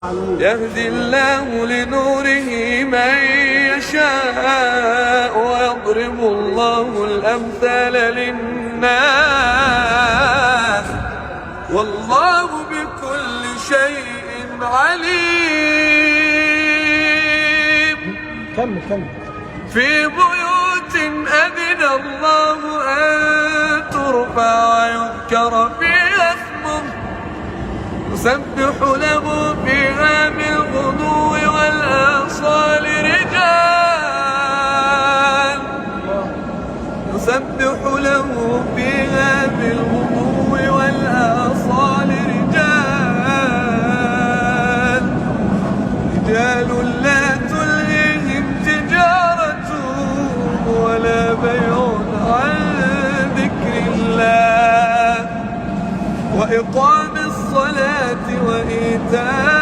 يهدي الله لنوره من يشاء ويضرب الله الأمثال للناس والله بكل شيء عليم. في بيوت أذن الله أن ترفع ويذكر فيها اسمه يسبح له فيها بالغدو والآصال رجال يسبح له فيها بالغدو والآصال رجال لا تلهيهم تجارة ولا بيع عن ذكر الله وإقام الصلاة وإيتاء